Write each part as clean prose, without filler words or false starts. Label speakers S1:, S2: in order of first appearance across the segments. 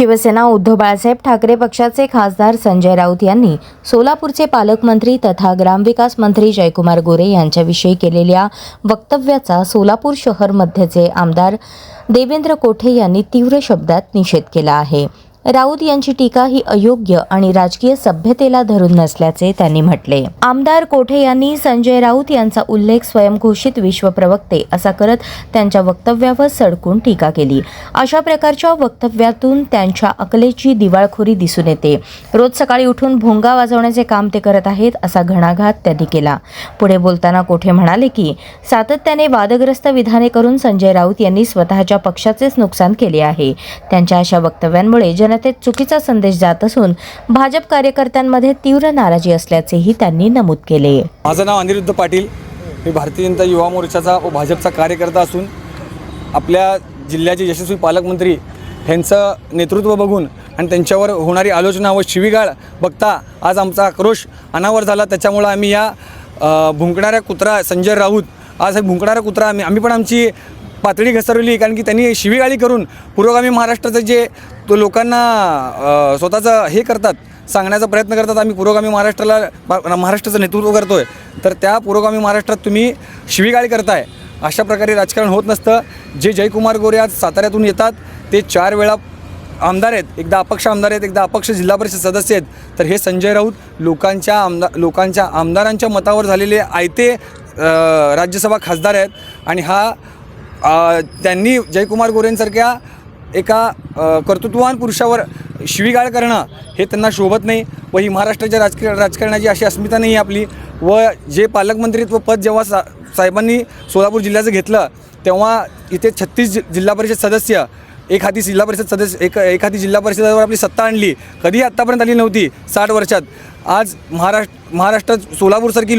S1: शिवसेना उद्धव बाळासाहेब ठाकरे पक्षाचे खासदार संजय राऊत यांनी सोलापूरचे पालकमंत्री तथा ग्रामविकास मंत्री जयकुमार गोरे यांच्याविषयी केलेल्या वक्तव्याचा सोलापूर शहर मध्यचे आमदार देवेंद्र कोठे यांनी तीव्र शब्दात निषेध केला आहे। राऊत यांची टीका ही अयोग्य आणि राजकीय सभ्यतेला धरून नसल्याचे त्यांनी म्हटले। आमदार कोठे यांनी संजय राऊत यांचा उल्लेख स्वयंघोषित विश्वप्रवक्ते असा करत त्यांच्या वक्तव्यावर सडकून टीका केली। अशा प्रकारच्या वक्तव्यातून त्यांच्या अकलेची दिवाळखोरी दिसून येते। रोज सकाळी उठून भोंगा वाजवण्याचे काम ते करत आहेत असा घणाघात त्यांनी केला। पुढे बोलताना कोठे म्हणाले की सातत्याने वादग्रस्त विधाने करून संजय राऊत यांनी स्वतःच्या पक्षाचेच नुकसान केले आहे। त्यांच्या अशा वक्तव्यांमुळे जनतेत चुकीचा संदेश जात असून भाजप कार्यकर्त्यांमध्ये तीव्र नाराजी असल्याचेही त्यांनी नमूद केले।
S2: माझं नाव अनिरुद्ध पाटील, मी भारतीय जनता युवा मोर्चाचा व भाजपचा कार्यकर्ता असून आपल्या जिल्ह्याचे यशस्वी पालकमंत्री यांचं नेतृत्व बघून आणि त्यांच्यावर होणारी आलोचना व शिवीगाळ बघता आज आमचा आक्रोश अनावर झाला। त्याच्यामुळे आम्ही या भुंकणाऱ्या कुत्रा संजय राऊत आज हे भुंकणारा कुत्रा आम्ही पण आमची पातळी घसरवली, कारण की त्यांनी शिवीगाळी करून पुरोगामी महाराष्ट्राचं जे तो लोकांना स्वतःचं हे करतात सांगण्याचा प्रयत्न करतात, आम्ही पुरोगामी महाराष्ट्राचं नेतृत्व करतो आहे, तर त्या पुरोगामी महाराष्ट्रात तुम्ही शिवीगाळी करताय। अशा प्रकारे राजकारण होत नसतं। जे जयकुमार गोरे आज साताऱ्यातून येतात ते 4 वेळा आमदार आहेत, एकदा अपक्ष आमदार आहेत, एकदा अपक्ष जिल्हा परिषद सदस्य आहेत, तर हे संजय राऊत लोकांच्या आमदारांच्या मतावर झालेले आयते राज्यसभा खासदार आहेत। आणि त्यांनी जयकुमार गोरेंसारख्या एका कर्तृत्ववान पुरुषावर शिवीगाळ करणं हे त्यांना शोभत नाही व ही महाराष्ट्राच्या राजकारणाची अशी अस्मिता नाही आहे आपली। व जे पालकमंत्रीत्व पद जेव्हा साहेबांनी सोलापूर जिल्ह्याचं घेतलं तेव्हा इथे 36 जिल्हा परिषद सदस्य, एखादी जिल्हा परिषदेवर आपली सत्ता आणली, कधीही आत्तापर्यंत आली नव्हती 60 वर्षात। आज महाराष्ट्रात सोलापूरसारखी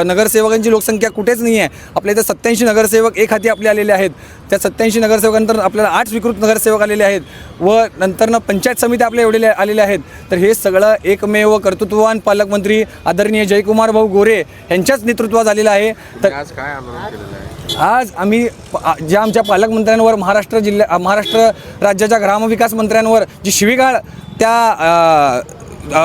S2: नगरसेवकांची लोकसंख्या कुठेच नाही आहे। आपल्या इथं 87 नगरसेवक एक हाती आपले आलेले आहेत। त्या 87 नगरसेवकांनंतर आपल्याला 8 स्वीकृत नगरसेवक आलेले आहेत व नंतरनं पंचायत समिती आपल्या आलेल्या आहेत। तर हे सगळं एकमेव कर्तृत्ववान पालकमंत्री आदरणीय जयकुमार भाऊ गोरे यांच्याच नेतृत्वात झालेलं आहे। तर आज काय आंदोलन केलेलं आहे? आज आम्ही ज्या आमच्या पालकमंत्र्यांवर महाराष्ट्र राज्याच्या ग्रामविकास मंत्र्यांवर जी शिवीगाळ त्या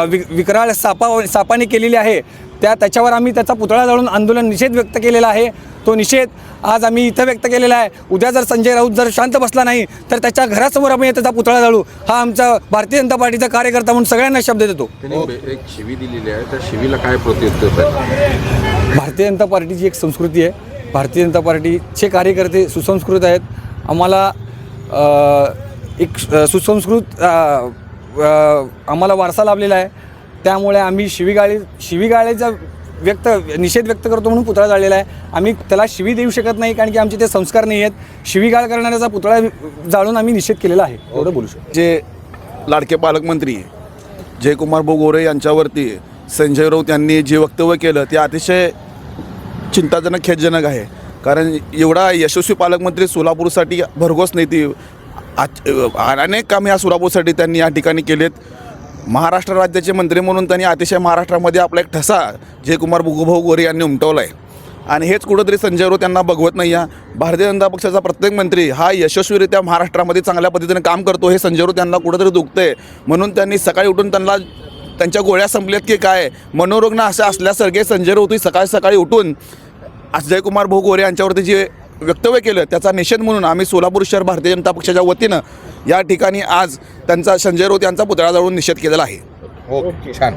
S2: विकराळ सापाने केलेली आहे त्याच्यावर आम्ही त्याचा पुतळा जाळून आंदोलन निषेध व्यक्त केलेला आहे। तो निषेध आज आम्ही इथं व्यक्त केलेला आहे। उद्या जर संजय राऊत जर शांत बसला नाही तर त्याच्या घरासमोर आम्ही त्याचा पुतळा जाळू, हा आमचा भारतीय जनता पार्टीचा कार्यकर्ता म्हणून सगळ्यांना शब्द देतो।
S3: एक शिवी दिलेली आहे, त्या शिवीला काय प्रत्युत्तर?
S2: भारतीय जनता पार्टीची एक संस्कृती आहे, भारतीय जनता पार्टीचे कार्यकर्ते सुसंस्कृत आहेत। आम्हाला एक सुसंस्कृत आम्हाला वारसा लाभलेला आहे, त्यामुळे आम्ही शिवीगाळीचा निषेध व्यक्त करतो म्हणून पुतळा जाळलेला आहे। आम्ही त्याला शिवी देऊ शकत नाही, कारण की आमचे ते संस्कार नाही आहेत। शिवीगाळ करणाऱ्याचा पुतळा जाळून आम्ही निषेध केलेला आहे, एवढं बोलू शकतो।
S4: जे लाडके पालकमंत्री जयकुमार भाऊ गोरे यांच्यावरती संजय राऊत यांनी जे वक्तव्य केलं ते अतिशय चिंताजनक, खेदजनक आहे। कारण एवढा यशस्वी पालकमंत्री सोलापूरसाठी भरघोस नेते अनेक काम या सोलापूरसाठी त्यांनी या ठिकाणी केलेत। महाराष्ट्र राज्याचे मंत्री म्हणून त्यांनी अतिशय महाराष्ट्रामध्ये आपला एक ठसा जयकुमार भाऊ गोरे यांनी उमटवला आहे। आणि हेच कुठंतरी संजय राऊत यांना बघवत नाही आहे। भारतीय जनता पक्षाचा प्रत्येक मंत्री हा यशस्वीरित्या महाराष्ट्रामध्ये चांगल्या पद्धतीने काम करतो, हे संजय राऊत यांना कुठंतरी दुखतंय। म्हणून त्यांनी सकाळी उठून त्यांच्या गोळ्या संपल्यात की काय, मनोरुग्ण असं असल्यासारखे संजय राऊत सकाळी उठून जयकुमार भाऊ गोरे यांच्यावरती जे वक्तव्य केलं त्याचा निषेध म्हणून आम्ही सोलापूर शहर भारतीय जनता पक्षाच्या वतीनं या ठिकाणी आज संजय राऊत यांचा पुतळा जाळून निषेध केलेला आहे।
S3: ओके, छान।